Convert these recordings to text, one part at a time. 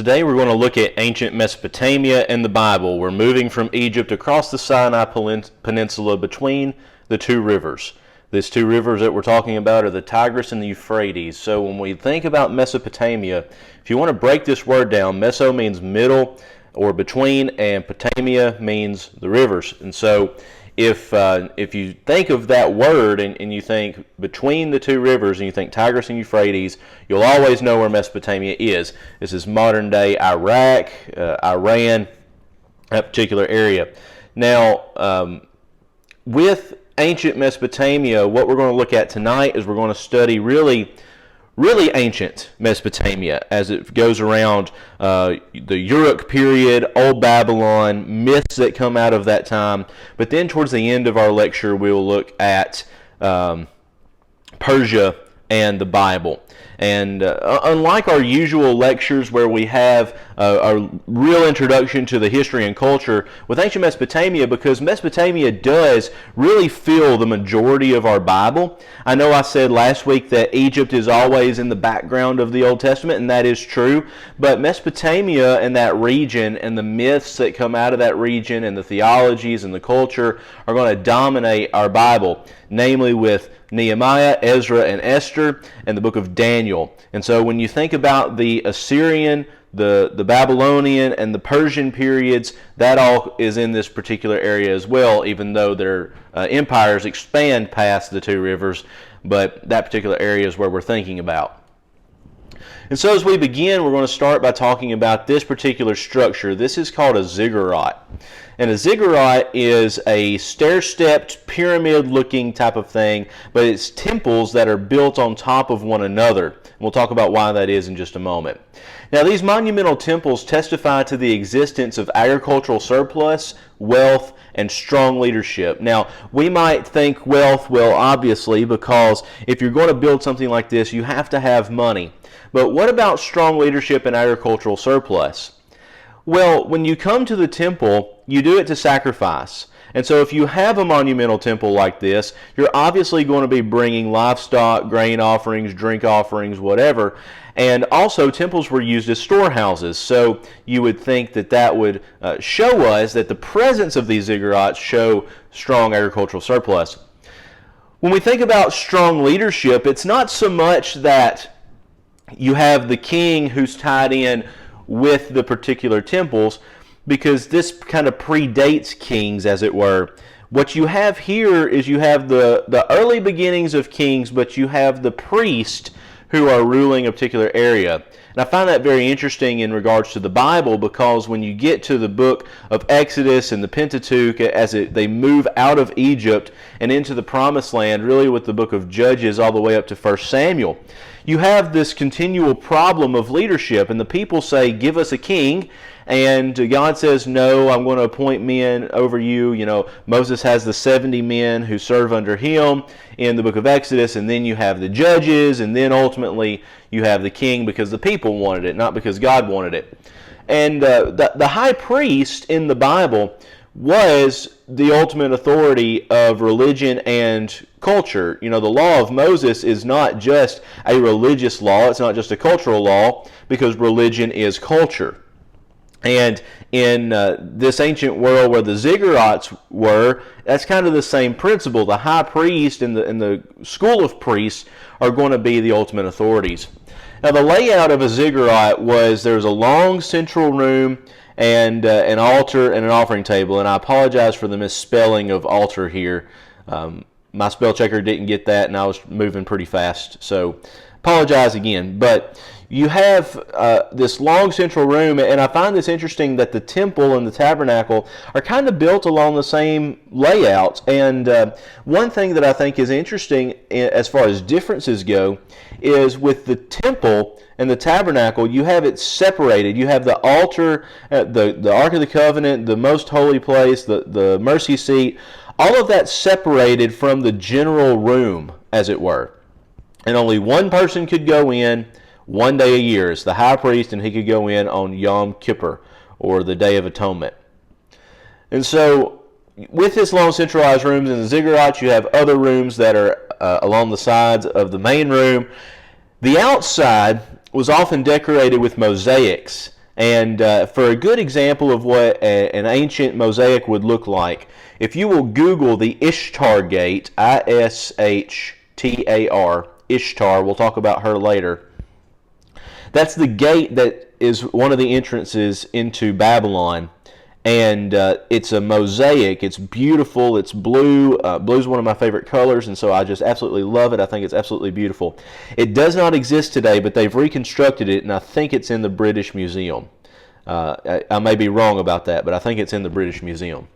Today we're going to look at ancient Mesopotamia and the Bible. We're moving from Egypt across the Sinai Peninsula between the two rivers. These two rivers that we're talking about are the Tigris and the Euphrates. So when we think about Mesopotamia, if you want to break this word down, meso means middle or between, and potamia means the rivers. And so if you think of that word and you think between the two rivers and you think Tigris and Euphrates, you'll always know where Mesopotamia is. This is modern day Iraq, Iran, that particular area. Now, with ancient Mesopotamia, what we're going to look at tonight is we're going to study really ancient Mesopotamia as it goes around the Eunuch period, Old Babylon, myths that come out of that time. But then towards the end of our lecture, we'll look at Persia and the Bible. And unlike our usual lectures where we have a real introduction to the history and culture, with ancient Mesopotamia, because Mesopotamia does really fill the majority of our Bible. I know I said last week that Egypt is always in the background of the Old Testament, and that is true. But Mesopotamia and that region and the myths that come out of that region and the theologies and the culture are going to dominate our Bible, namely with Nehemiah, Ezra, and Esther, and the book of Daniel. And so when you think about the Assyrian, the Babylonian, and the Persian periods, that all is in this particular area as well, even though their empires expand past the two rivers, but that particular area is where we're thinking about. And so as we begin, we're going to start by talking about this particular structure. This is called a ziggurat. And a ziggurat is a stair-stepped, pyramid-looking type of thing, but it's temples that are built on top of one another. And we'll talk about why that is in just a moment. Now, these monumental temples testify to the existence of agricultural surplus, wealth, and strong leadership. Now, we might think wealth, well, obviously, because if you're going to build something like this, you have to have money. But what about strong leadership and agricultural surplus? Well, when you come to the temple, you do it to sacrifice. And so if you have a monumental temple like this, you're obviously going to be bringing livestock, grain offerings, drink offerings, whatever. And also, temples were used as storehouses. So you would think that that would show us that the presence of these ziggurats show strong agricultural surplus. When we think about strong leadership, it's not so much that you have the king who's tied in with the particular temples, because this kind of predates kings, as it were. What you have here is you have the early beginnings of kings, but you have the priest who are ruling a particular area. And I find that very interesting in regards to the Bible, because when you get to the book of Exodus and the Pentateuch, they move out of Egypt and into the Promised Land, really with the book of Judges all the way up to 1 Samuel, you have this continual problem of leadership, and the people say, give us a king, and God says, no, I'm going to appoint men over you. You know, Moses has the 70 men who serve under him in the book of Exodus, and then you have the judges, and then ultimately you have the king because the people wanted it, not because God wanted it. And the high priest in the Bible was the ultimate authority of religion and culture. You know, the law of Moses is not just a religious law, it's not just a cultural law, because religion is culture. And in this ancient world where the ziggurats were, that's kind of the same principle. The high priest and the school of priests are going to be the ultimate authorities. Now, the layout of a ziggurat was there's a long central room and an altar and an offering table. And I apologize for the misspelling of altar here. My spell checker didn't get that, and I was moving pretty fast. So apologize again. But you have this long central room, and I find this interesting that the temple and the tabernacle are kind of built along the same layout. And one thing that I think is interesting as far as differences go is with the temple and the tabernacle, you have it separated. You have the altar, the Ark of the Covenant, the most holy place, the mercy seat, all of that separated from the general room, as it were. And only one person could go in one day a year. It's the high priest, and he could go in on Yom Kippur, or the Day of Atonement. And so, with this long centralized rooms in the ziggurats, you have other rooms that are along the sides of the main room. The outside was often decorated with mosaics, And for a good example of what an ancient mosaic would look like, if you will Google the Ishtar Gate, Ishtar, Ishtar, we'll talk about her later. That's the gate that is one of the entrances into Babylon. And it's a mosaic. It's beautiful. It's blue. Blue is one of my favorite colors, and so I just absolutely love it. I think it's absolutely beautiful. It does not exist today, but they've reconstructed it, and I think it's in the British Museum. I may be wrong about that, but I think it's in the British Museum.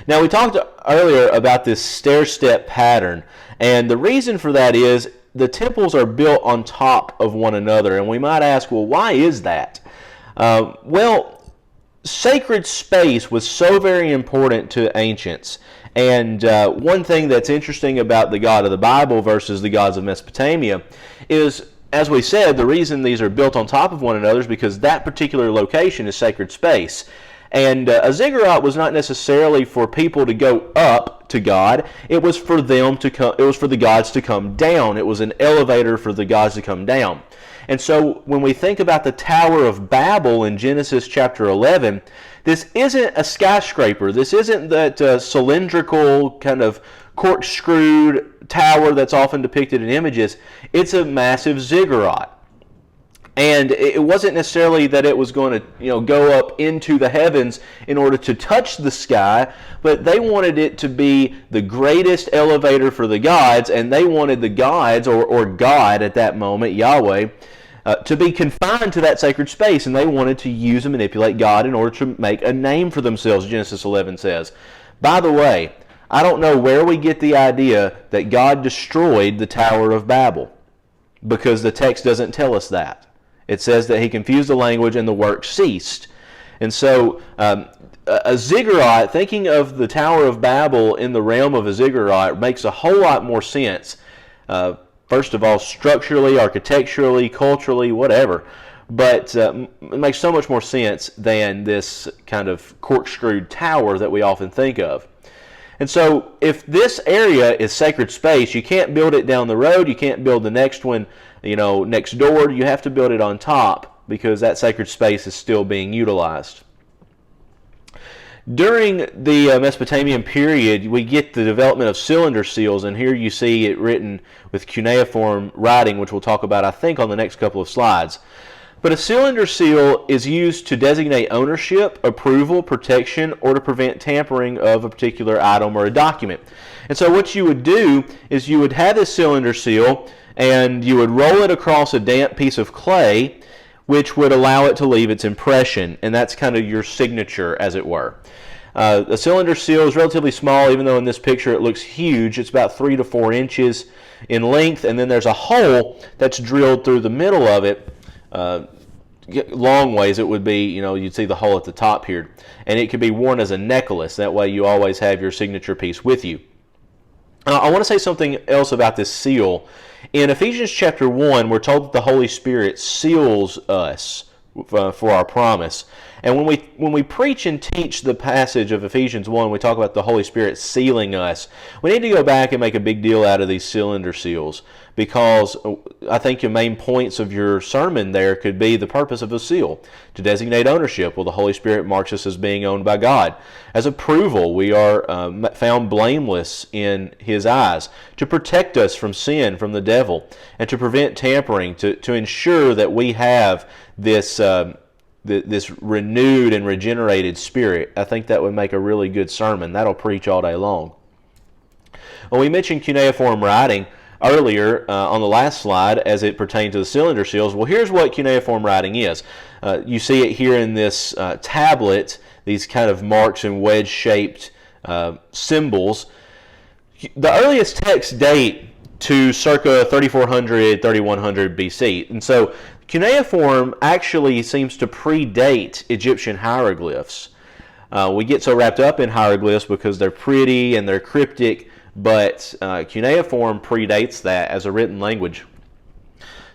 Now, we talked earlier about this stair-step pattern, and the reason for that is the temples are built on top of one another, and we might ask, well, why is that? Well, sacred space was so very important to ancients. And one thing that's interesting about the God of the Bible versus the gods of Mesopotamia is, as we said, the reason these are built on top of one another is because that particular location is sacred space. And a ziggurat was not necessarily for people to go up to God. It was for them to come. It was for the gods to come down. It was an elevator for the gods to come down. And so when we think about the Tower of Babel in Genesis chapter 11, this isn't a skyscraper. This isn't that cylindrical kind of corkscrewed tower that's often depicted in images. It's a massive ziggurat. And it wasn't necessarily that it was going to, go up into the heavens in order to touch the sky, but they wanted it to be the greatest elevator for the gods, and they wanted the gods, or God at that moment, Yahweh, to be confined to that sacred space, and they wanted to use and manipulate God in order to make a name for themselves, Genesis 11 says. By the way, I don't know where we get the idea that God destroyed the Tower of Babel, because the text doesn't tell us that. It says that he confused the language and the work ceased. And so a ziggurat, thinking of the Tower of Babel in the realm of a ziggurat, makes a whole lot more sense. First of all, structurally, architecturally, culturally, whatever. But it makes so much more sense than this kind of corkscrewed tower that we often think of. And so if this area is sacred space, you can't build it down the road. You can't build the next one, next door. You have to build it on top because that sacred space is still being utilized. During the Mesopotamian period, we get the development of cylinder seals, and here you see it written with cuneiform writing, which we'll talk about, I think, on the next couple of slides. But a cylinder seal is used to designate ownership, approval, protection, or to prevent tampering of a particular item or a document. And so what you would do is you would have this cylinder seal, and you would roll it across a damp piece of clay, which would allow it to leave its impression, and that's kind of your signature, as it were. The cylinder seal is relatively small, even though in this picture it looks huge. It's about 3 to 4 inches in length, and then there's a hole that's drilled through the middle of it. Long ways it would be, you'd see the hole at the top here, and it could be worn as a necklace. That way you always have your signature piece with you. I want to say something else about this seal. In Ephesians chapter 1, we're told that the Holy Spirit seals us for our promise. And when we preach and teach the passage of Ephesians 1, we talk about the Holy Spirit sealing us. We need to go back and make a big deal out of these cylinder seals, because I think your main points of your sermon there could be the purpose of a seal: to designate ownership. Well, the Holy Spirit marks us as being owned by God. As approval, we are found blameless in His eyes. To protect us from sin, from the devil, and to prevent tampering, to ensure that we have this renewed and regenerated spirit. I think that would make a really good sermon. That'll preach all day long. Well, we mentioned cuneiform writing earlier on the last slide as it pertained to the cylinder seals. Well, here's what cuneiform writing is. You see it here in this tablet, these kind of marks and wedge-shaped symbols. The earliest texts date to circa 3400, 3100 BC. And so cuneiform actually seems to predate Egyptian hieroglyphs. We get so wrapped up in hieroglyphs because they're pretty and they're cryptic, but cuneiform predates that as a written language.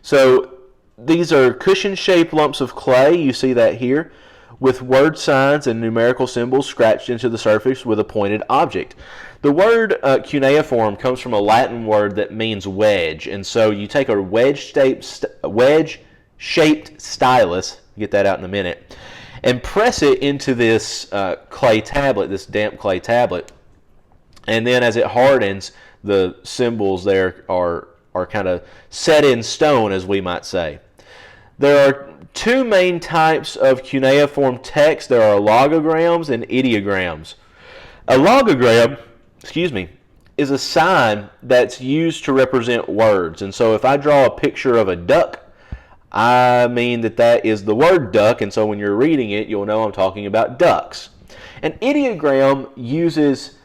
So these are cushion-shaped lumps of clay, you see that here, with word signs and numerical symbols scratched into the surface with a pointed object. The word cuneiform comes from a Latin word that means wedge, and so you take a wedge-shaped stylus, get that out in a minute, and press it into this clay tablet, this damp clay tablet. And then as it hardens, the symbols there are kind of set in stone, as we might say. There are two main types of cuneiform text. There are logograms and ideograms. A logogram, is a sign that's used to represent words. And so if I draw a picture of a duck, I mean that is the word duck, and so when you're reading it, you'll know I'm talking about ducks. An ideogram uses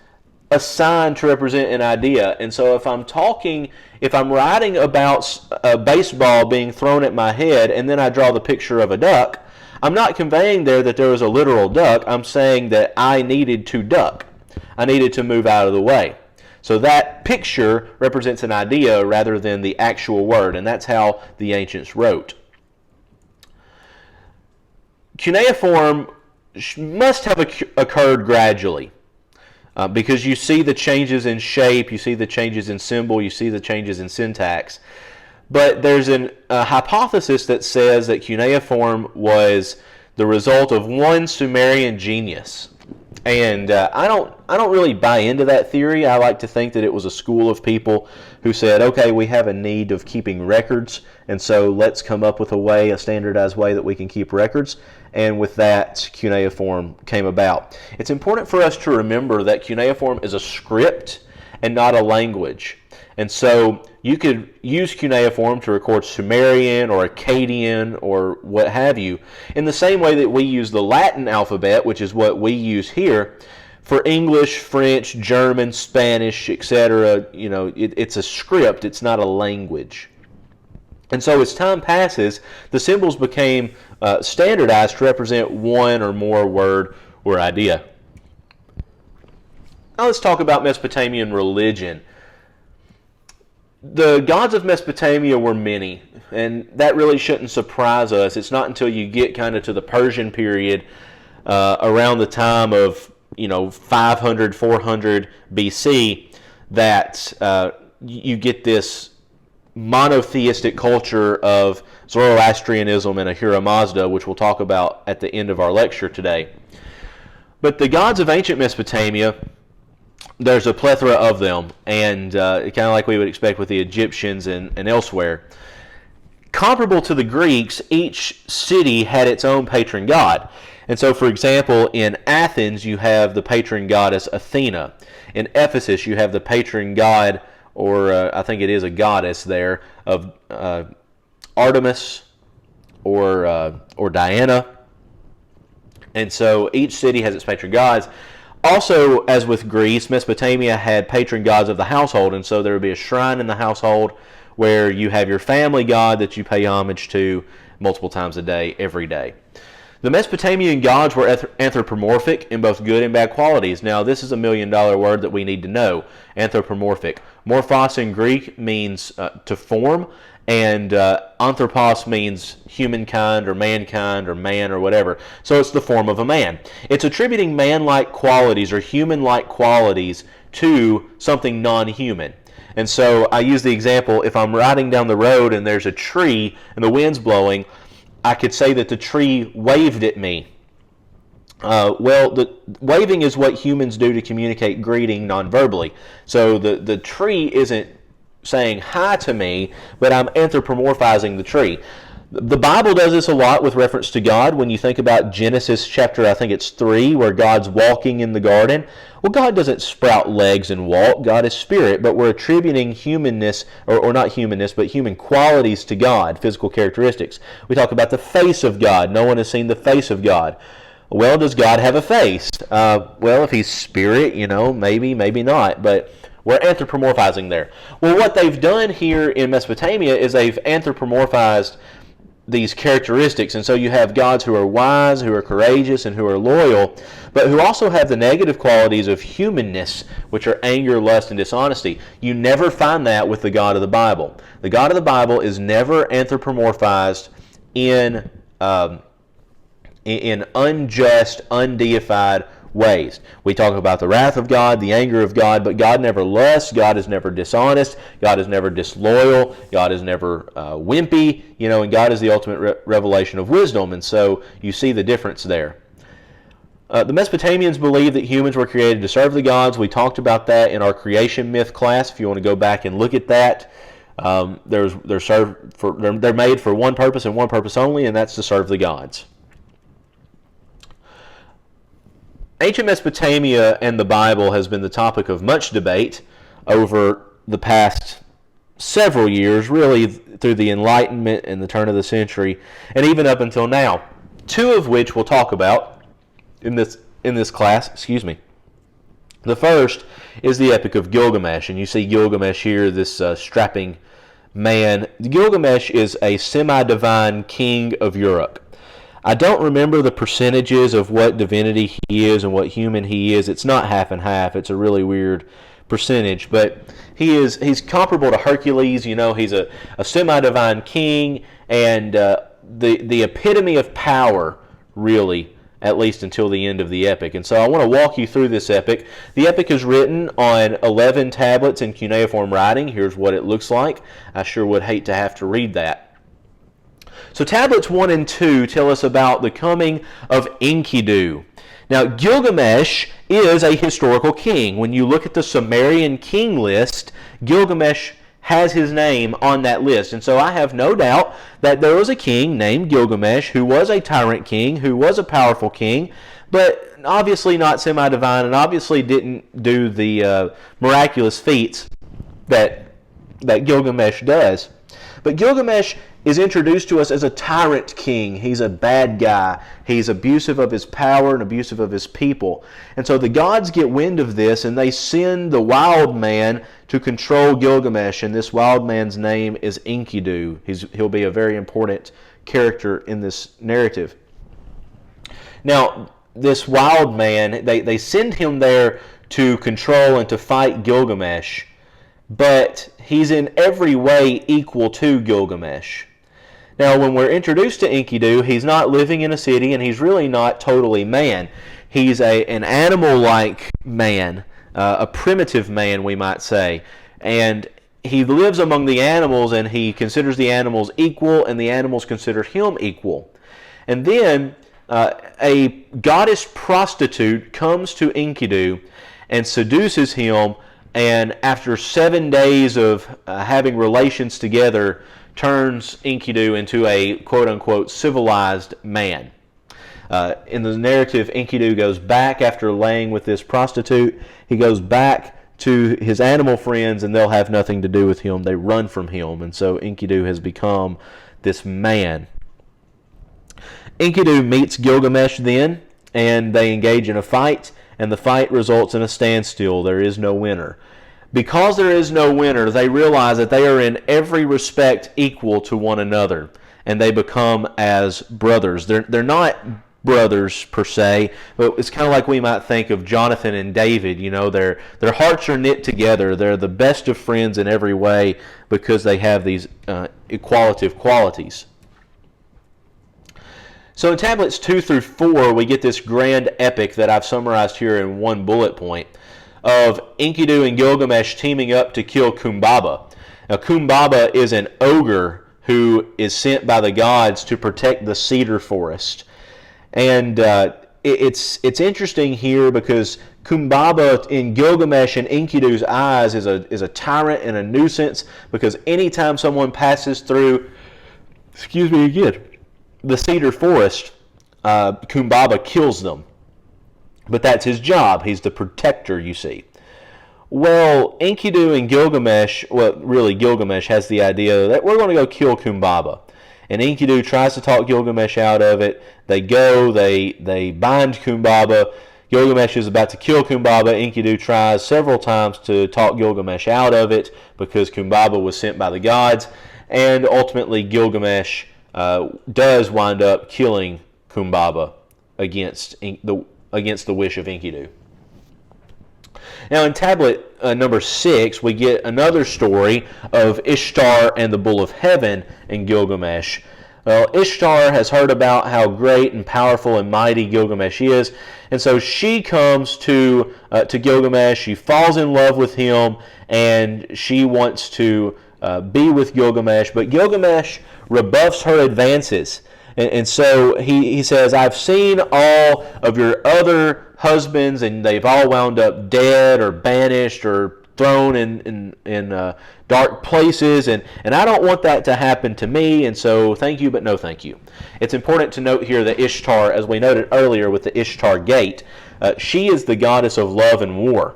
a sign to represent an idea. And so if I'm writing about a baseball being thrown at my head and then I draw the picture of a duck, I'm not conveying there that there was a literal duck. I'm saying that I needed to duck. I needed to move out of the way. So that picture represents an idea rather than the actual word, and that's how the ancients wrote. Cuneiform must have occurred gradually. Because you see the changes in shape, you see the changes in symbol, you see the changes in syntax. But there's a hypothesis that says that cuneiform was the result of one Sumerian genius. And I don't really buy into that theory. I like to think that it was a school of people who said, okay, we have a need of keeping records, and so let's come up with a standardized way that we can keep records. And with that, cuneiform came about. It's important for us to remember that cuneiform is a script and not a language. And so you could use cuneiform to record Sumerian or Akkadian or what have you, in the same way that we use the Latin alphabet, which is what we use here, for English, French, German, Spanish, etc. It's a script, it's not a language. And so as time passes, the symbols became standardized to represent one or more word or idea. Now let's talk about Mesopotamian religion. The gods of Mesopotamia were many, and that really shouldn't surprise us. It's not until you get kind of to the Persian period, around the time of 500, 400 BC, that you get this monotheistic culture of Zoroastrianism and Ahura Mazda, which we'll talk about at the end of our lecture today. But the gods of ancient Mesopotamia, there's a plethora of them, and kind of like we would expect with the Egyptians and elsewhere. Comparable to the Greeks, each city had its own patron god. And so, for example, in Athens, you have the patron goddess Athena. In Ephesus, you have the patron god, or I think it is a goddess there, of Artemis or Diana. And so each city has its patron gods. Also, as with Greece, Mesopotamia had patron gods of the household, and so there would be a shrine in the household where you have your family god that you pay homage to multiple times a day, every day. The Mesopotamian gods were anthropomorphic in both good and bad qualities. Now, this is $1 million word that we need to know, anthropomorphic. Morphos in Greek means to form, and anthropos means humankind or mankind or man or whatever. So it's the form of a man. It's attributing man-like qualities or human-like qualities to something non-human. And so I use the example, if I'm riding down the road and there's a tree and the wind's blowing, I could say that the tree waved at me. The waving is what humans do to communicate greeting non-verbally. So the tree isn't saying hi to me, but I'm anthropomorphizing the tree. The Bible does this a lot with reference to God. When you think about Genesis chapter, I think it's 3, where God's walking in the garden. Well, God doesn't sprout legs and walk. God is spirit, but we're attributing humanness, or not humanness, but human qualities to God, physical characteristics. We talk about the face of God. No one has seen the face of God. Well, does God have a face? Well, if he's spirit, maybe, maybe not, but we're anthropomorphizing there. Well, what they've done here in Mesopotamia is they've anthropomorphized these characteristics, and so you have gods who are wise, who are courageous, and who are loyal, but who also have the negative qualities of humanness, which are anger, lust, and dishonesty. You never find that with the God of the Bible. The God of the Bible is never anthropomorphized in unjust, undeified ways. We talk about the wrath of God, the anger of God, but God never lusts, God is never dishonest, God is never disloyal, God is never wimpy, and God is the ultimate revelation of wisdom, and so you see the difference there. The Mesopotamians believed that humans were created to serve the gods. We talked about that in our creation myth class. If you want to go back and look at that, they're made for one purpose and one purpose only, and that's to serve the gods. Ancient Mesopotamia and the Bible has been the topic of much debate over the past several years, really through the Enlightenment and the turn of the century, and even up until now. Two of which we'll talk about in this class. The first is the Epic of Gilgamesh, and you see Gilgamesh here, this strapping man. Gilgamesh is a semi-divine king of Europe. I don't remember the percentages of what divinity he is and what human he is. It's not half and half. It's a really weird percentage, but he's comparable to Hercules. He's a semi-divine king, and the epitome of power, really, at least until the end of the epic. And so I want to walk you through this epic. The epic is written on 11 tablets in cuneiform writing. Here's what it looks like. I sure would hate to have to read that. So tablets 1 and 2 tell us about the coming of Enkidu. Now, Gilgamesh is a historical king. When you look at the Sumerian king list, Gilgamesh has his name on that list. And so I have no doubt that there was a king named Gilgamesh who was a tyrant king, who was a powerful king, but obviously not semi-divine, and obviously didn't do the miraculous feats that Gilgamesh does. But Gilgamesh is introduced to us as a tyrant king. He's a bad guy. He's abusive of his power and abusive of his people. And so the gods get wind of this, and they send the wild man to control Gilgamesh, and this wild man's name is Enkidu. He'll be a very important character in this narrative. Now, this wild man, they send him there to control and to fight Gilgamesh, but he's in every way equal to Gilgamesh. Now, when we're introduced to Enkidu, he's not living in a city, and he's really not totally man. He's an animal-like man, a primitive man, we might say. And he lives among the animals, and he considers the animals equal, and the animals consider him equal. And then a goddess prostitute comes to Enkidu and seduces him, and after 7 days of having relations together, turns Enkidu into a quote-unquote civilized man. In the narrative, Enkidu goes back after laying with this prostitute. He goes back to his animal friends, and they'll have nothing to do with him. They run from him, and so Enkidu has become this man. Enkidu meets Gilgamesh then, and they engage in a fight, and the fight results in a standstill. There is no winner. Because there is no winner, they realize that they are in every respect equal to one another, and they become as brothers. They're not brothers per se, but it's kind of like we might think of Jonathan and David. Their hearts are knit together. They're the best of friends in every way because they have these equalative qualities. So in tablets 2 through 4, we get this grand epic that I've summarized here in one bullet point of Enkidu and Gilgamesh teaming up to kill Cupbearer. Now, Cupbearer is an ogre who is sent by the gods to protect the cedar forest. And it's interesting here because Cupbearer in Gilgamesh and Enkidu's eyes is a tyrant and a nuisance, because anytime someone passes through, the cedar forest, Cupbearer kills them. But that's his job. He's the protector, you see. Well, Enkidu and Gilgamesh, Gilgamesh has the idea that we're going to go kill Cupbearer. And Enkidu tries to talk Gilgamesh out of it. They go, they bind Cupbearer. Gilgamesh is about to kill Cupbearer. Enkidu tries several times to talk Gilgamesh out of it because Cupbearer was sent by the gods. And ultimately, Gilgamesh does wind up killing Cupbearer against the wish of Enkidu. Now in tablet number 6, we get another story of Ishtar and the Bull of Heaven in Gilgamesh. Well, Ishtar has heard about how great and powerful and mighty Gilgamesh is, and so she comes to Gilgamesh. She falls in love with him, and she wants to be with Gilgamesh. But Gilgamesh rebuffs her advances, and so he says, "I've seen all of your other husbands, and they've all wound up dead or banished or thrown in dark places, and I don't want that to happen to me, and so thank you, but no thank you." It's important to note here that Ishtar, as we noted earlier with the Ishtar Gate, she is the goddess of love and war,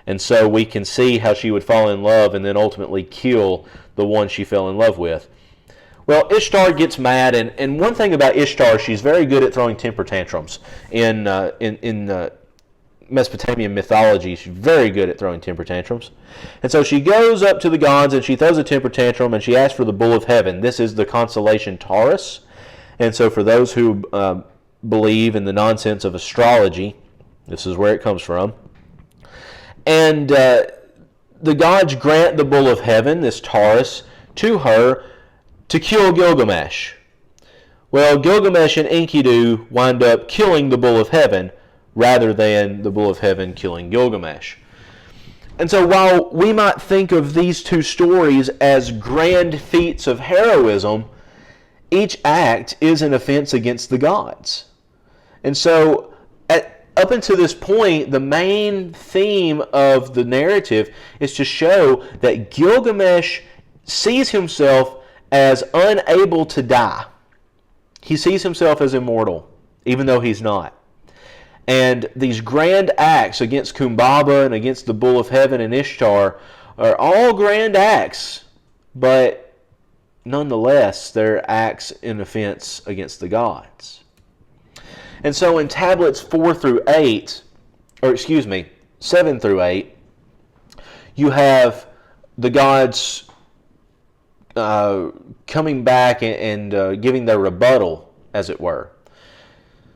and so we can see how she would fall in love and then ultimately kill the one she fell in love with. Well, Ishtar gets mad, and one thing about Ishtar, she's very good at throwing temper tantrums. In Mesopotamian mythology, she's very good at throwing temper tantrums. And so she goes up to the gods and she throws a temper tantrum and she asks for the bull of heaven. This is the constellation Taurus. And so for those who believe in the nonsense of astrology, this is where it comes from. And the gods grant the bull of heaven, this Taurus, to her to kill Gilgamesh. Well, Gilgamesh and Enkidu wind up killing the bull of heaven, rather than the bull of heaven killing Gilgamesh. And so while we might think of these two stories as grand feats of heroism, each act is an offense against the gods. And so up until this point, the main theme of the narrative is to show that Gilgamesh sees himself as unable to die. He sees himself as immortal, even though he's not. And these grand acts against Kumbaba and against the bull of heaven and Ishtar are all grand acts, but nonetheless, they're acts in offense against the gods. And so in tablets 7 through 8, you have the gods coming back and giving their rebuttal, as it were.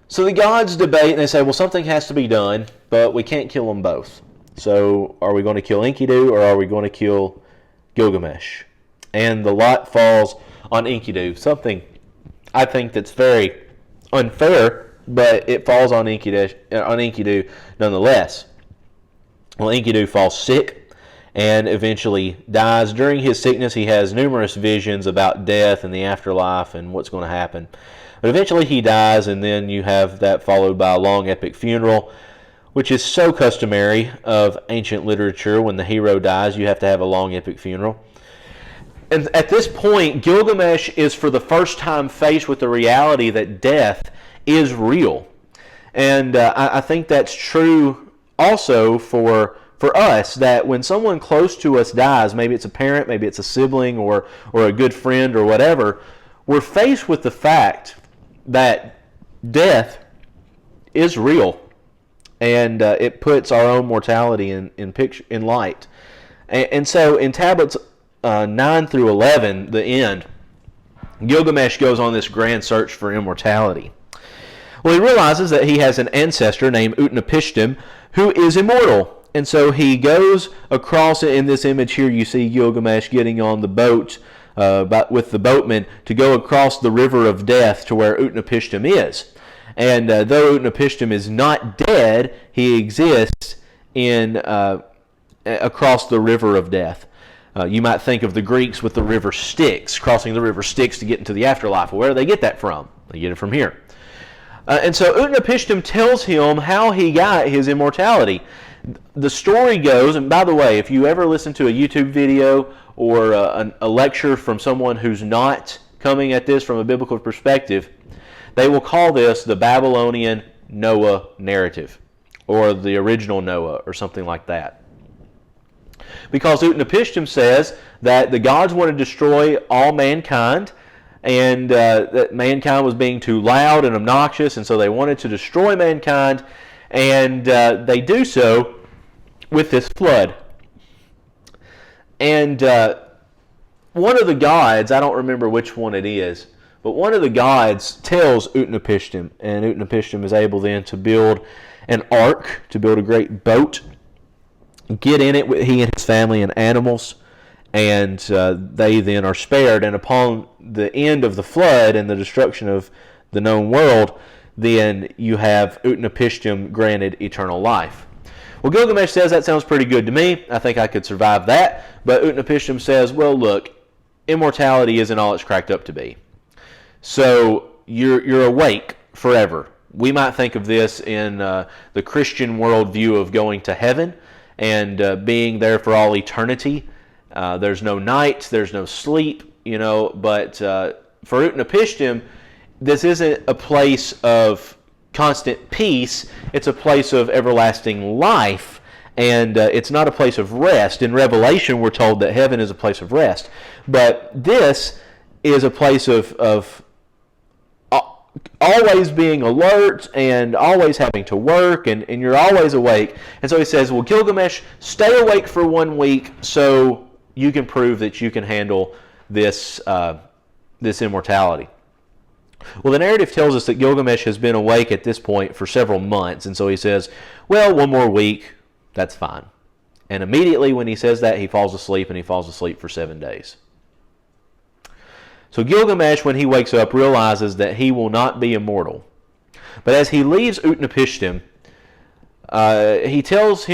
So the gods debate and they say, well, something has to be done, but we can't kill them both. So are we going to kill Enkidu or are we going to kill Gilgamesh? And the lot falls on Enkidu, something I think that's very unfair, but it falls on Enkidu nonetheless. Well, Enkidu falls sick and eventually dies. During his sickness, he has numerous visions about death and the afterlife and what's going to happen. But eventually he dies, and then you have that followed by a long epic funeral, which is so customary of ancient literature. When the hero dies, you have to have a long epic funeral. And at this point, Gilgamesh is for the first time faced with the reality that death is real. And I think that's true also for us, that when someone close to us dies, maybe it's a parent, maybe it's a sibling or a good friend or whatever, we're faced with the fact that death is real, and it puts our own mortality in light. And so in tablets 9 through 11, the end, Gilgamesh goes on this grand search for immortality. Well, he realizes that he has an ancestor named Utnapishtim who is immortal. And so he goes across, in this image here, you see Gilgamesh getting on the boat with the boatman to go across the river of death to where Utnapishtim is. And though Utnapishtim is not dead, he exists across the river of death. You might think of the Greeks with the river Styx, crossing the river Styx to get into the afterlife. Well, where do they get that from? They get it from here. And so Utnapishtim tells him how he got his immortality. The story goes, and by the way, if you ever listen to a YouTube video or a lecture from someone who's not coming at this from a biblical perspective, they will call this the Babylonian Noah narrative, or the original Noah, or something like that. Because Utnapishtim says that the gods want to destroy all mankind, and that mankind was being too loud and obnoxious, and so they wanted to destroy mankind, and they do so with this flood. And one of the gods, I don't remember which one it is, but one of the gods tells Utnapishtim, and Utnapishtim is able then to build an ark, to build a great boat, get in it with he and his family and animals, and they then are spared. And upon the end of the flood and the destruction of the known world, then you have Utnapishtim granted eternal life. Well, Gilgamesh says that sounds pretty good to me. I think I could survive that. But Utnapishtim says, well, look, immortality isn't all it's cracked up to be. So you're awake forever. We might think of this in the Christian worldview of going to heaven and being there for all eternity. There's no night, there's no sleep, but for Utnapishtim, this isn't a place of constant peace. It's a place of everlasting life, and it's not a place of rest. In Revelation, we're told that heaven is a place of rest, but this is a place of always being alert and always having to work, and you're always awake. And so he says, well, Gilgamesh, stay awake for 1 week so you can prove that you can handle this immortality. Well, the narrative tells us that Gilgamesh has been awake at this point for several months, and so he says, well, 1 more week, that's fine. And immediately when he says that, he falls asleep, and he falls asleep for 7 days. So Gilgamesh, when he wakes up, realizes that he will not be immortal. But as he leaves Utnapishtim, he tells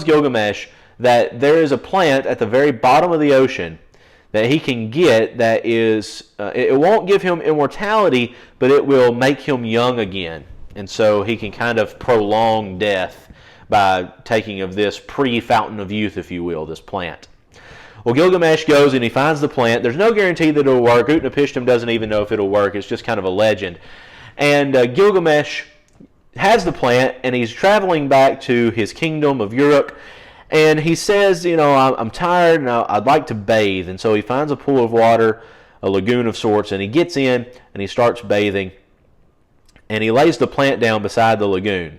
Gilgamesh that there is a plant at the very bottom of the ocean that he can get that is, it won't give him immortality, but it will make him young again. And so he can kind of prolong death by taking of this pre-fountain of youth, if you will, this plant. Well, Gilgamesh goes and he finds the plant. There's no guarantee that it'll work. Utnapishtim doesn't even know if it'll work. It's just kind of a legend. And Gilgamesh has the plant, and he's traveling back to his kingdom of Eunuch. And he says, I'm tired and I'd like to bathe. And so he finds a pool of water, a lagoon of sorts, and he gets in and he starts bathing. And he lays the plant down beside the lagoon.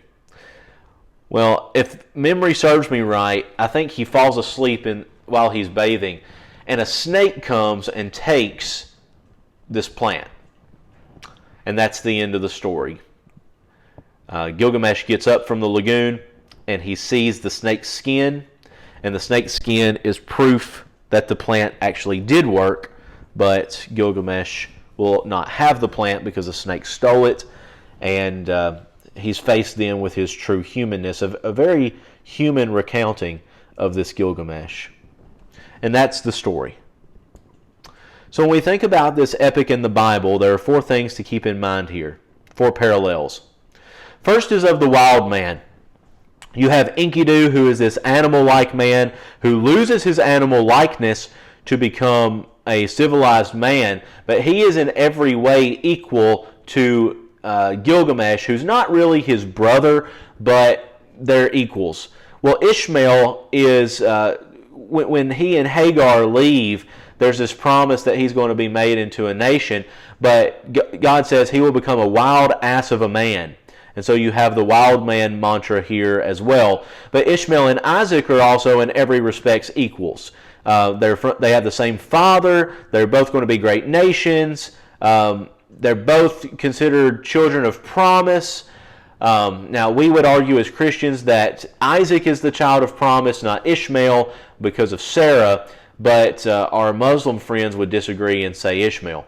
Well, if memory serves me right, I think he falls asleep while he's bathing. And a snake comes and takes this plant. And that's the end of the story. Gilgamesh gets up from the lagoon, and he sees the snake's skin, and the snake's skin is proof that the plant actually did work, but Gilgamesh will not have the plant because the snake stole it, and he's faced then with his true humanness, a very human recounting of this Gilgamesh. And that's the story. So when we think about this epic in the Bible, there are 4 things to keep in mind here, 4 parallels. First is of the wild man. You have Enkidu, who is this animal-like man who loses his animal likeness to become a civilized man, but he is in every way equal to Gilgamesh, who's not really his brother, but they're equals. Well, Ishmael is, when he and Hagar leave, there's this promise that he's going to be made into a nation, but God says he will become a wild ass of a man. And so you have the wild man mantra here as well. But Ishmael and Isaac are also in every respect equals. They have the same father. They're both going to be great nations. They're both considered children of promise. Now, we would argue as Christians that Isaac is the child of promise, not Ishmael, because of Sarah. But our Muslim friends would disagree and say Ishmael.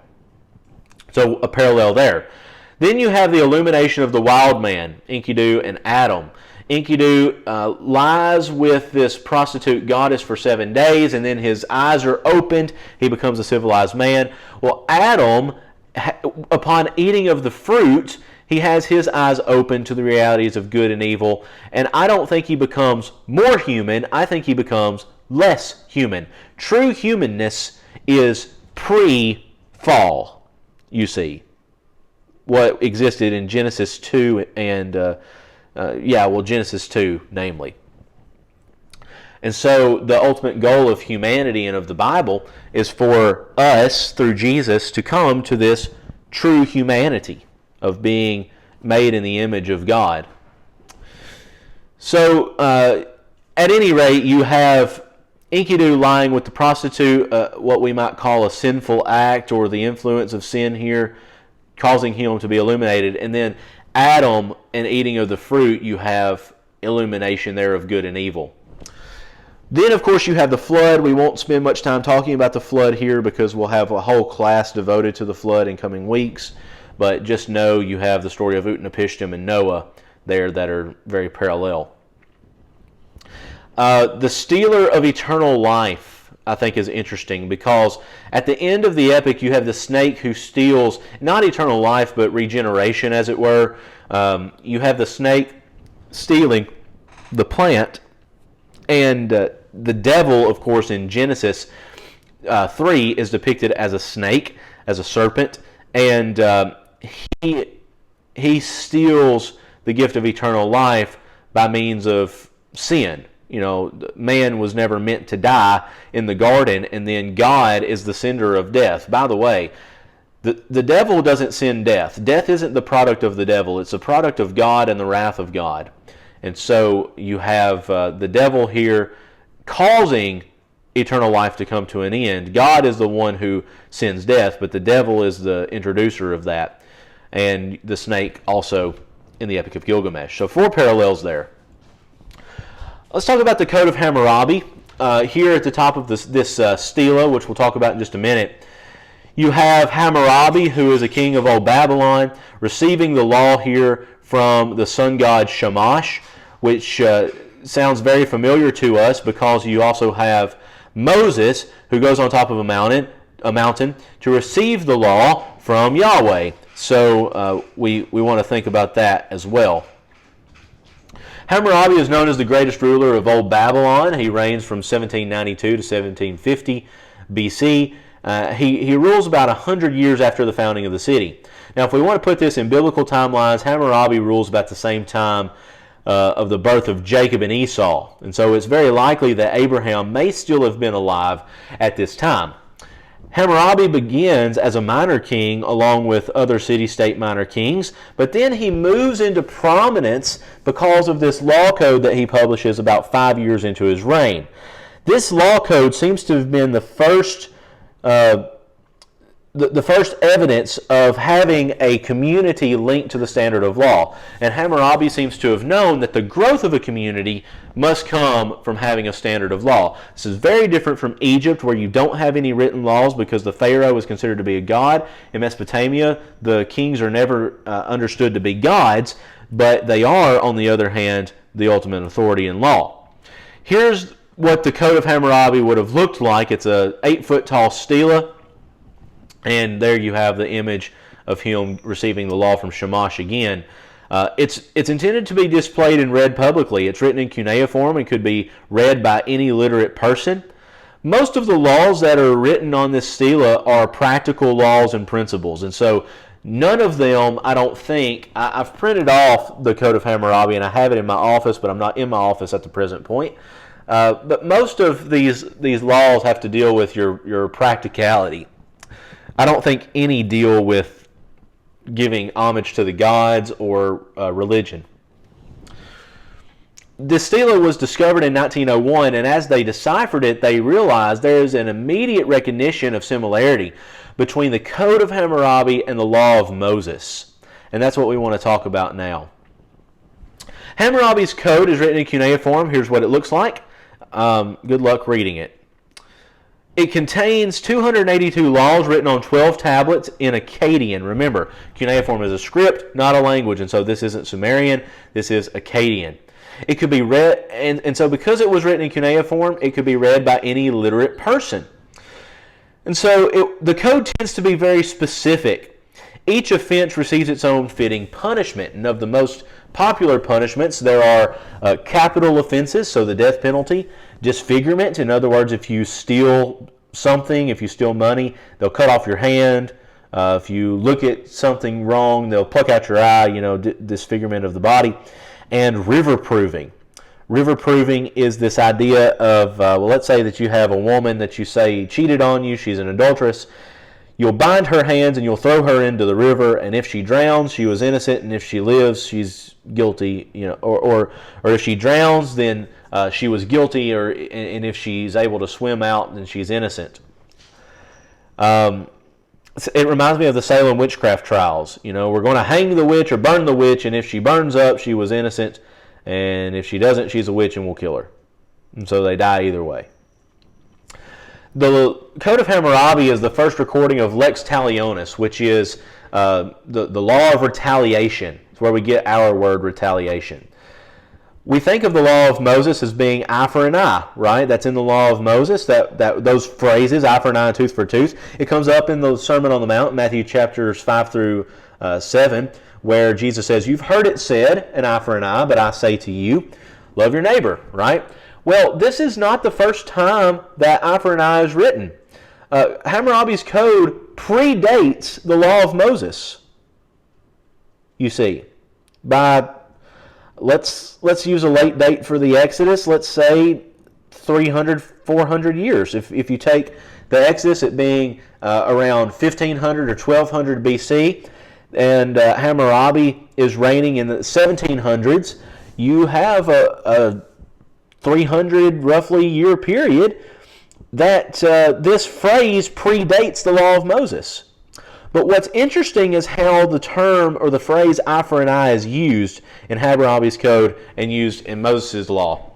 So a parallel there. Then you have the illumination of the wild man, Enkidu and Adam. Enkidu lies with this prostitute goddess for 7 days, and then his eyes are opened. He becomes a civilized man. Well, Adam, upon eating of the fruit, he has his eyes open to the realities of good and evil. And I don't think he becomes more human. I think he becomes less human. True humanness is pre-fall, you see. What existed in Genesis 2 and, Genesis 2, namely. And so the ultimate goal of humanity and of the Bible is for us, through Jesus, to come to this true humanity of being made in the image of God. So, at any rate, you have Enkidu lying with the prostitute, what we might call a sinful act, or the influence of sin here, causing him to be illuminated. And then Adam, and eating of the fruit, you have illumination there of good and evil. Then, of course, you have the flood. We won't spend much time talking about the flood here because we'll have a whole class devoted to the flood in coming weeks. But just know you have the story of Utnapishtim and Noah there that are very parallel. The stealer of eternal life, I think, is interesting because at the end of the epic, you have the snake who steals, not eternal life, but regeneration, as it were. You have the snake stealing the plant, and the devil, of course, in Genesis 3 is depicted as a snake, as a serpent, and he steals the gift of eternal life by means of sin. You know, man was never meant to die in the garden, and then God is the sender of death. By the way, the devil doesn't send death. Death isn't the product of the devil. It's the product of God and the wrath of God. And so you have the devil here causing eternal life to come to an end. God is the one who sends death, but the devil is the introducer of that. And the snake also in the Epic of Gilgamesh. So 4 parallels there. Let's talk about the Coat of Hammurabi. Here at the top of this stela, which we'll talk about in just a minute, you have Hammurabi, who is a king of old Babylon, receiving the law here from the sun god Shamash, which sounds very familiar to us because you also have Moses, who goes on top of a mountain to receive the law from Yahweh. So we want to think about that as well. Hammurabi is known as the greatest ruler of old Babylon. He reigns from 1792 to 1750 BC. He rules about 100 years after the founding of the city. Now, if we want to put this in biblical timelines, Hammurabi rules about the same time of the birth of Jacob and Esau. And so it's very likely that Abraham may still have been alive at this time. Hammurabi begins as a minor king along with other city-state minor kings, but then he moves into prominence because of this law code that he publishes about 5 years into his reign. This law code seems to have been the first evidence of having a community linked to the standard of law. And Hammurabi seems to have known that the growth of a community must come from having a standard of law. This is very different from Egypt, where you don't have any written laws because the pharaoh is considered to be a god. In Mesopotamia, the kings are never understood to be gods, but they are, on the other hand, the ultimate authority in law. Here's what the Coat of Hammurabi would have looked like. It's a 8-foot tall stela. And there you have the image of him receiving the law from Shamash again. It's intended to be displayed and read publicly. It's written in cuneiform and could be read by any literate person. Most of the laws that are written on this stela are practical laws and principles. And so none of them, I don't think, I've printed off the Coat of Hammurabi and I have it in my office, but I'm not in my office at the present point. But most of these laws have to deal with your practicality. I don't think any deal with giving homage to the gods or religion. This stela was discovered in 1901, and as they deciphered it, they realized there is an immediate recognition of similarity between the Code of Hammurabi and the Law of Moses. And that's what we want to talk about now. Hammurabi's code is written in cuneiform. Here's what it looks like. Good luck reading it. It contains 282 laws written on 12 tablets in Akkadian. Remember, cuneiform is a script, not a language, and so this isn't Sumerian, this is Akkadian. It could be read, and so because it was written in cuneiform, it could be read by any literate person. And so the code tends to be very specific. Each offense receives its own fitting punishment, and of the most popular punishments, there are capital offenses, so the death penalty, disfigurement, in other words, if you steal something, if you steal money, they'll cut off your hand. If you look at something wrong, they'll pluck out your eye, disfigurement of the body. And river proving. River proving is this idea of, let's say that you have a woman that you say cheated on you, she's an adulteress. You'll bind her hands and you'll throw her into the river, and if she drowns, she was innocent, and if she lives, she's guilty, or if she drowns, then she was guilty, and if she's able to swim out, then she's innocent. It reminds me of the Salem witchcraft trials. We're going to hang the witch or burn the witch, and if she burns up, she was innocent, and if she doesn't, she's a witch and we'll kill her. And so they die either way. The Coat of Hammurabi is the first recording of lex talionis, which is the law of retaliation. It's where we get our word retaliation. We think of the law of Moses as being eye for an eye, right? That's in the law of Moses, that those phrases, eye for an eye and tooth for a tooth. It comes up in the Sermon on the Mount, Matthew chapters 5 through 7, where Jesus says, "You've heard it said, an eye for an eye, but I say to you, love your neighbor," right? Well, this is not the first time that eye for an eye is written. Hammurabi's code predates the law of Moses, you see. Let's use a late date for the Exodus. Let's say 300, 400 years. If you take the Exodus, it being around 1500 or 1200 BC, and Hammurabi is reigning in the 1700s, you have a 300 roughly year period that this phrase predates the law of Moses. But what's interesting is how the term or the phrase eye for an eye is used in Hammurabi's code and used in Moses' law.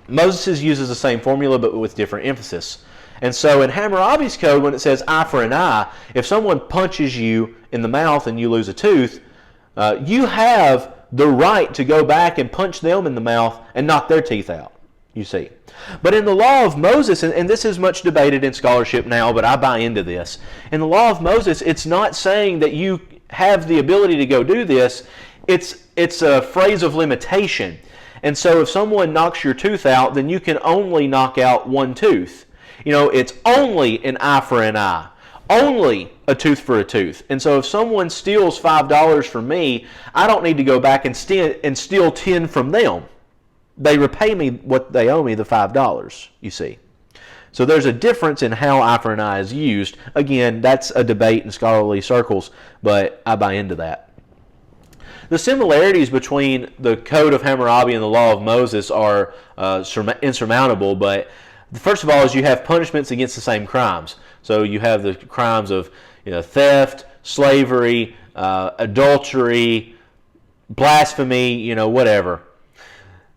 Moses uses the same formula but with different emphasis. And so in Hammurabi's code, when it says eye for an eye, if someone punches you in the mouth and you lose a tooth, you have the right to go back and punch them in the mouth and knock their teeth out, you see. But in the law of Moses, and this is much debated in scholarship now, but I buy into this. In the law of Moses, it's not saying that you have the ability to go do this. It's a phrase of limitation. And so if someone knocks your tooth out, then you can only knock out one tooth. You know, it's only an eye for an eye. Only a tooth for a tooth. And so if someone steals $5 from me, I don't need to go back and steal 10 from them. They repay me what they owe me, the $5, you see. So there's a difference in how eye for an eye is used. Again, that's a debate in scholarly circles, but I buy into that. The similarities between the Code of Hammurabi and the Law of Moses are insurmountable, but first of all is you have punishments against the same crimes. So you have the crimes of theft, slavery, adultery, blasphemy, whatever.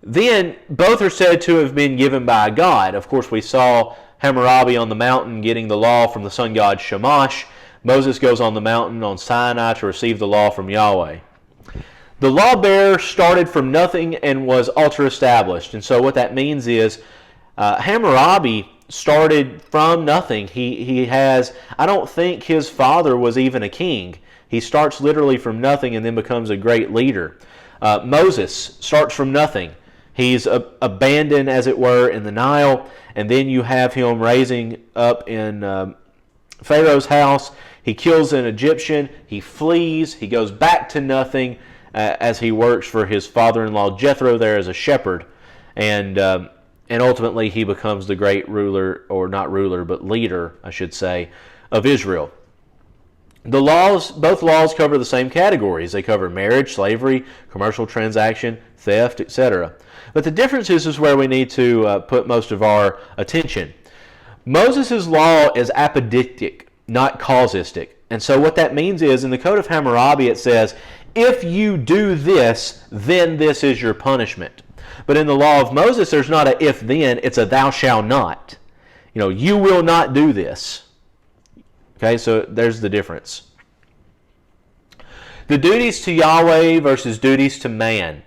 Then both are said to have been given by God. Of course, we saw Hammurabi on the mountain getting the law from the sun god Shamash. Moses goes on the mountain on Sinai to receive the law from Yahweh. The lawbearer started from nothing and was altar established. And so what that means is Hammurabi started from nothing. He has, I don't think his father was even a king. He starts literally from nothing and then becomes a great leader. Moses starts from nothing. He's abandoned, as it were, in the Nile, and then you have him raising up in Pharaoh's house. He kills an Egyptian. He flees. He goes back to nothing as he works for his father-in-law Jethro there as a shepherd, and ultimately he becomes the great ruler, or not ruler, but leader, I should say, of Israel. Both laws cover the same categories. They cover marriage, slavery, commercial transaction, theft, etc. But the difference is where we need to put most of our attention. Moses' law is apodictic, not causistic. And so what that means is, in the Code of Hammurabi it says, if you do this, then this is your punishment. But in the law of Moses, there's not a if-then, it's a thou shalt not. You will not do this. Okay, so there's the difference. The duties to Yahweh versus duties to man.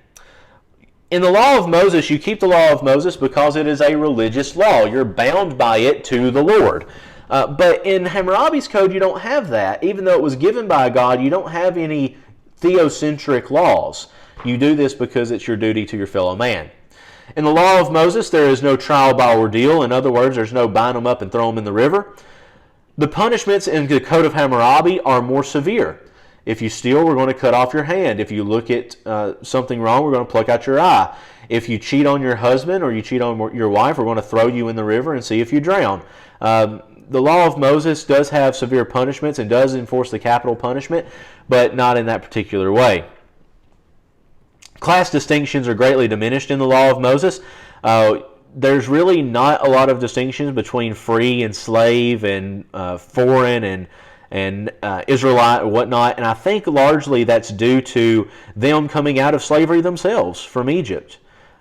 In the law of Moses, you keep the law of Moses because it is a religious law. You're bound by it to the Lord. But in Hammurabi's code, you don't have that. Even though it was given by God, you don't have any theocentric laws. You do this because it's your duty to your fellow man. In the law of Moses, there is no trial by ordeal. In other words, there's no bind them up and throw them in the river. The punishments in the Code of Hammurabi are more severe. If you steal, we're going to cut off your hand. If you look at something wrong, we're going to pluck out your eye. If you cheat on your husband or you cheat on your wife, we're going to throw you in the river and see if you drown. The law of Moses does have severe punishments and does enforce the capital punishment, but not in that particular way. Class distinctions are greatly diminished in the law of Moses. There's really not a lot of distinctions between free and slave and foreign and Israelite or whatnot, and I think largely that's due to them coming out of slavery themselves from Egypt.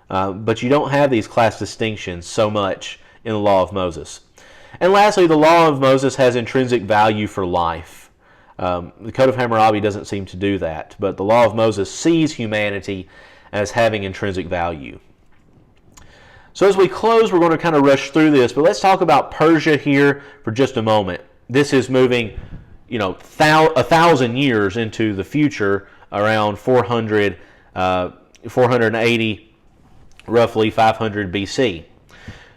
But you don't have these class distinctions so much in the law of Moses. And lastly, the law of Moses has intrinsic value for life. The Coat of Hammurabi doesn't seem to do that, but the law of Moses sees humanity as having intrinsic value. So as we close, we're going to kind of rush through this, but let's talk about Persia here for just a moment. This is moving, 1,000 years into the future, around 480, roughly 500 BC.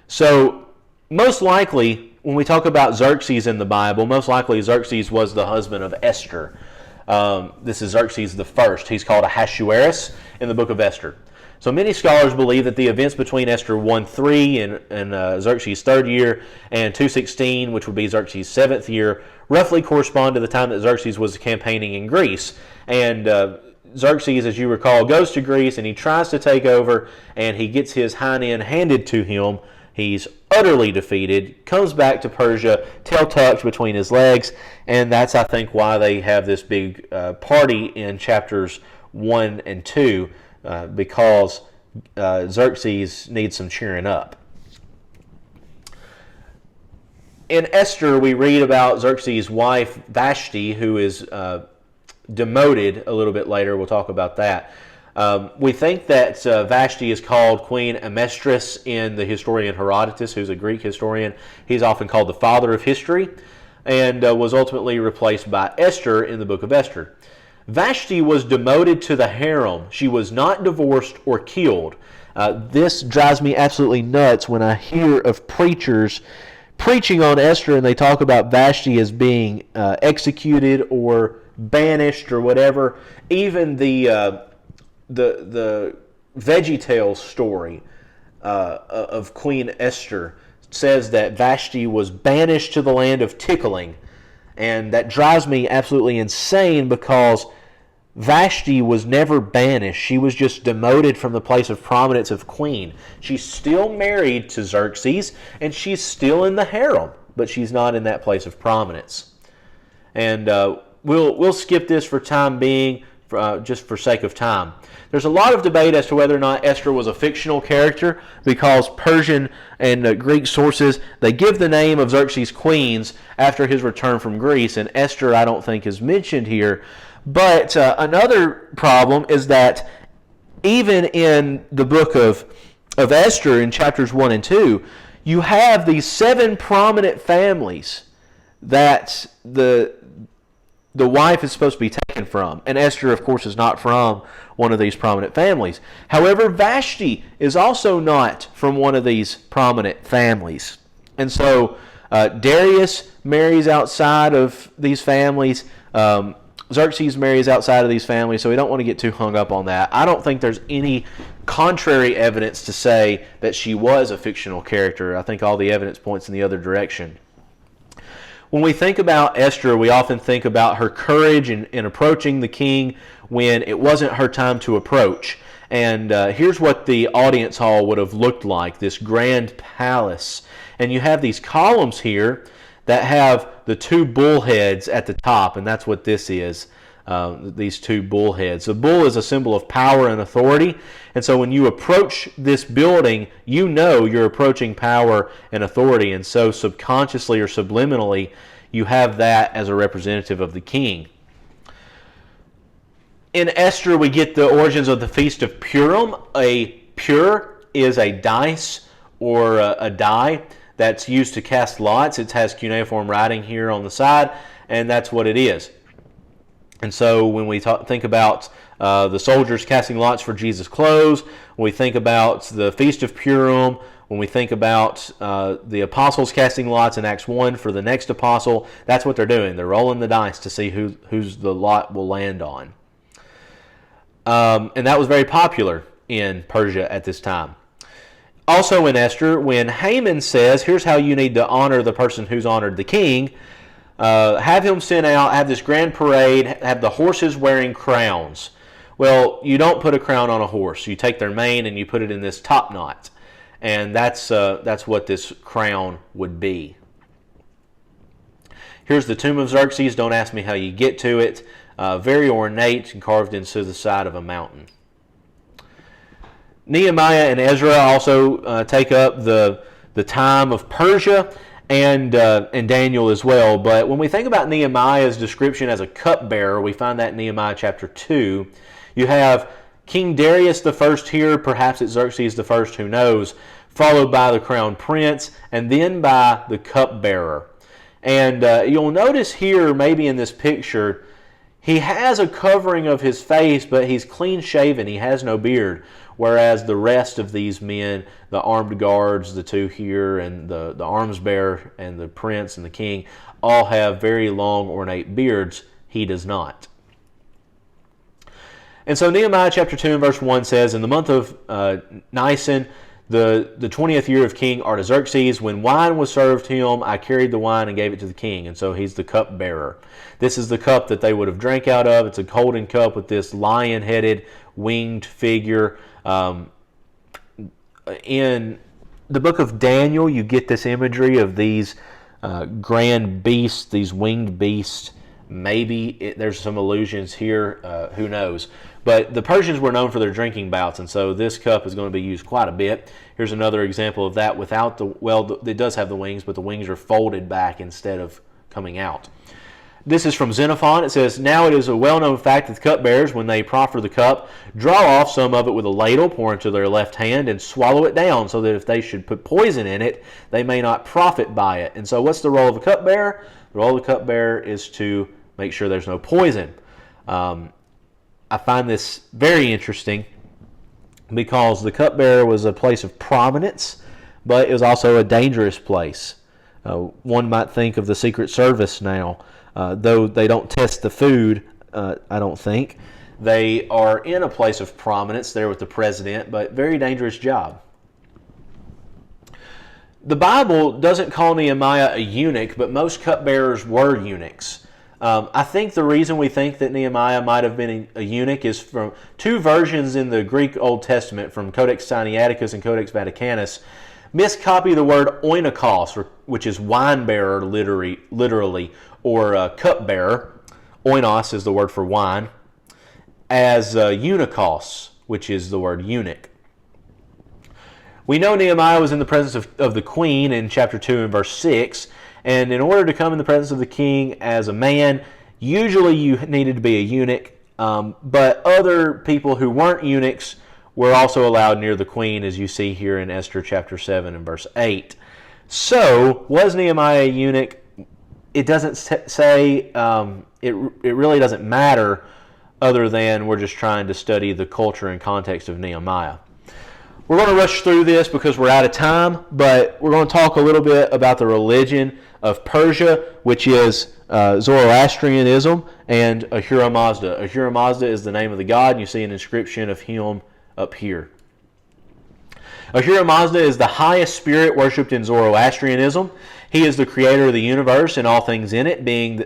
So most likely, when we talk about Xerxes in the Bible, most likely Xerxes was the husband of Esther. This is Xerxes the first. He's called Ahasuerus in the book of Esther. So many scholars believe that the events between Esther 1:3 and Xerxes' third year and 2:16, which would be Xerxes' seventh year, roughly correspond to the time that Xerxes was campaigning in Greece. And Xerxes, as you recall, goes to Greece and he tries to take over, and he gets his hind end handed to him. He's utterly defeated, comes back to Persia, tail tucked between his legs, and that's, I think, why they have this big party in chapters 1 and 2, because Xerxes needs some cheering up. In Esther, we read about Xerxes' wife, Vashti, who is demoted a little bit later. We'll talk about that. We think that Vashti is called Queen Amestris in the historian Herodotus, who's a Greek historian. He's often called the father of history, and was ultimately replaced by Esther in the book of Esther. Vashti was demoted to the harem. She was not divorced or killed. This drives me absolutely nuts when I hear of preachers preaching on Esther and they talk about Vashti as being executed or banished or whatever. Even the VeggieTales story of Queen Esther says that Vashti was banished to the land of tickling, and that drives me absolutely insane because Vashti was never banished. She was just demoted from the place of prominence of queen. She's still married to Xerxes, and she's still in the harem, but she's not in that place of prominence. And we'll skip this for time being, just for sake of time. There's a lot of debate as to whether or not Esther was a fictional character, because Persian and Greek sources, they give the name of Xerxes' queens after his return from Greece, and Esther I don't think is mentioned here. But another problem is that even in the book of Esther in chapters 1 and 2, you have these 7 prominent families that the wife is supposed to be taken from. And Esther, of course, is not from one of these prominent families. However, Vashti is also not from one of these prominent families. And so Darius marries outside of these families. Xerxes marries outside of these families, so we don't want to get too hung up on that. I don't think there's any contrary evidence to say that she was a fictional character. I think all the evidence points in the other direction. When we think about Esther, we often think about her courage in approaching the king when it wasn't her time to approach. And here's what the audience hall would have looked like, this grand palace. And you have these columns here that have the 2 bull heads at the top, and that's what this is, these 2 bull heads. The bull is a symbol of power and authority, and so when you approach this building, you know you're approaching power and authority, and so subconsciously or subliminally, you have that as a representative of the king. In Esther, we get the origins of the Feast of Purim. A pur is a dice or a die that's used to cast lots. It has cuneiform writing here on the side, and that's what it is. And so when we think about the soldiers casting lots for Jesus' clothes, when we think about the Feast of Purim, when we think about the apostles casting lots in Acts 1 for the next apostle, that's what they're doing. They're rolling the dice to see whose the lot will land on. And that was very popular in Persia at this time. Also in Esther, when Haman says, here's how you need to honor the person who's honored the king, have him sent out, have this grand parade, have the horses wearing crowns. Well, you don't put a crown on a horse. You take their mane and you put it in this top knot. And that's what this crown would be. Here's the tomb of Xerxes. Don't ask me how you get to it. Very ornate and carved into the side of a mountain. Nehemiah and Ezra also take up the time of Persia, and Daniel as well. But when we think about Nehemiah's description as a cupbearer, we find that in Nehemiah chapter 2. You have King Darius the first here, perhaps it's Xerxes the first, who knows, followed by the crown prince, and then by the cupbearer. And you'll notice here, maybe in this picture, he has a covering of his face, but he's clean shaven. He has no beard. Whereas the rest of these men, the armed guards, the two here, and the arms bearer, and the prince and the king, all have very long, ornate beards. He does not. And so Nehemiah chapter 2 and verse 1 says, in the month of Nisan, the 20th year of King Artaxerxes, when wine was served him, I carried the wine and gave it to the king. And so he's the cupbearer. This is the cup that they would have drank out of. It's a golden cup with this lion-headed, winged figure. In the book of Daniel, you get this imagery of these grand beasts, these winged beasts. Maybe there's some allusions here, who knows. But the Persians were known for their drinking bouts, and so this cup is going to be used quite a bit. Here's another example of that without the, well, it does have the wings, but the wings are folded back instead of coming out. This is from Xenophon. It says, now it is a well-known fact that the cupbearers, when they proffer the cup, draw off some of it with a ladle, pour into their left hand, and swallow it down, so that if they should put poison in it, they may not profit by it. And so what's the role of a cupbearer? The role of the cupbearer is to make sure there's no poison. I find this very interesting because the cupbearer was a place of prominence, but it was also a dangerous place. One might think of the Secret Service now. Though they don't test the food, I don't think. They are in a place of prominence there with the president, but very dangerous job. The Bible doesn't call Nehemiah a eunuch, but most cupbearers were eunuchs. I think the reason we think that Nehemiah might have been a eunuch is from two versions in the Greek Old Testament, from Codex Sinaiticus and Codex Vaticanus, miscopy the word oinikos, which is wine bearer literally, or cupbearer. Oinos is the word for wine, as eunuchos, which is the word eunuch. We know Nehemiah was in the presence of the queen in chapter 2 and verse 6, and in order to come in the presence of the king as a man, usually you needed to be a eunuch, but other people who weren't eunuchs were also allowed near the queen, as you see here in Esther chapter 7 and verse 8. So, was Nehemiah a eunuch? It doesn't say, it really doesn't matter, other than we're just trying to study the culture and context of Nehemiah. We're going to rush through this because we're out of time, but we're going to talk a little bit about the religion of Persia, which is Zoroastrianism, and Ahura Mazda. Ahura Mazda is the name of the god, and you see an inscription of him up here. Ahura Mazda is the highest spirit worshipped in Zoroastrianism. He is the creator of the universe and all things in it, being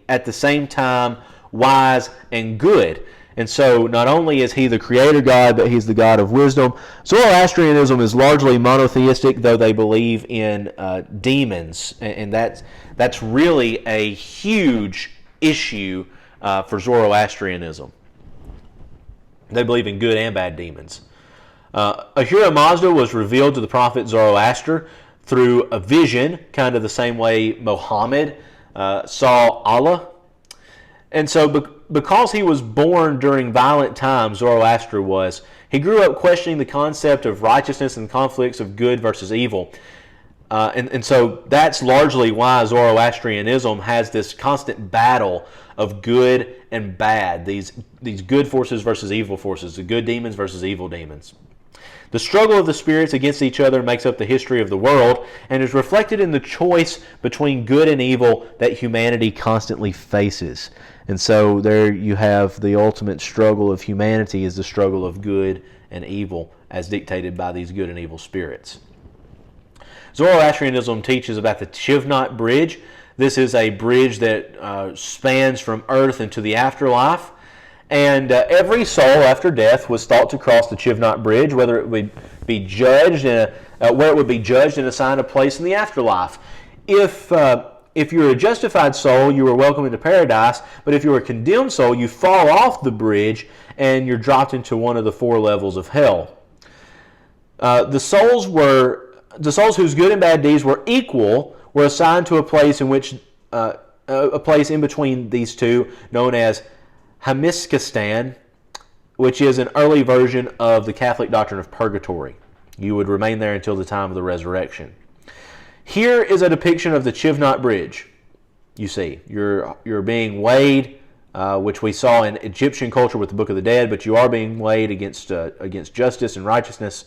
at the same time wise and good. And so not only is he the creator God, but he's the God of wisdom. Zoroastrianism is largely monotheistic, though they believe in demons. And that's really a huge issue for Zoroastrianism. They believe in good and bad demons. Ahura Mazda was revealed to the prophet Zoroaster through a vision, kind of the same way Muhammad saw Allah. And so because he was born during violent times, Zoroaster was, he grew up questioning the concept of righteousness and conflicts of good versus evil. And so that's largely why Zoroastrianism has this constant battle of good and bad, these good forces versus evil forces, the good demons versus evil demons. The struggle of the spirits against each other makes up the history of the world and is reflected in the choice between good and evil that humanity constantly faces. And so there you have the ultimate struggle of humanity, is the struggle of good and evil as dictated by these good and evil spirits. Zoroastrianism teaches about the Chivnak Bridge. This is a bridge that spans from earth into the afterlife. And every soul after death was thought to cross the Chivnak Bridge, whether it would be judged, where it would be judged and assigned a place in the afterlife. If if you're a justified soul, you are welcome into paradise, but if you're a condemned soul, you fall off the bridge and you're dropped into one of the 4 levels of hell. The souls whose good and bad deeds were equal were assigned to a place in which a place in between these two, known as Hamiskistan, which is an early version of the Catholic doctrine of purgatory. You would remain there until the time of the resurrection. Here is a depiction of the Chivnak Bridge. You see, you're being weighed, which we saw in Egyptian culture with the Book of the Dead, but you are being weighed against justice and righteousness.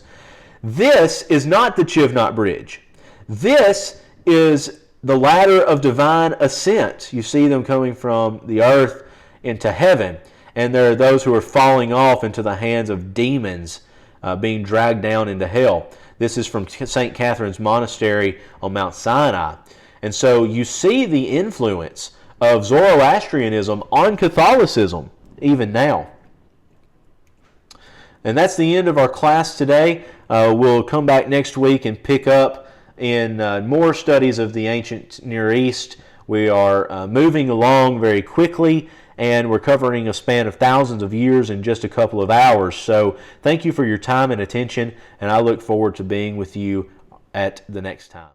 This is not the Chivnak Bridge. This is the ladder of divine ascent. You see them coming from the earth into heaven, and there are those who are falling off into the hands of demons, being dragged down into hell. This is from St. Catherine's Monastery on Mount Sinai. And so you see the influence of Zoroastrianism on Catholicism even now. And that's the end of our class today. We'll come back next week and pick up in more studies of the ancient Near East. We are moving along very quickly, and we're covering a span of thousands of years in just a couple of hours. So thank you for your time and attention, and I look forward to being with you at the next time.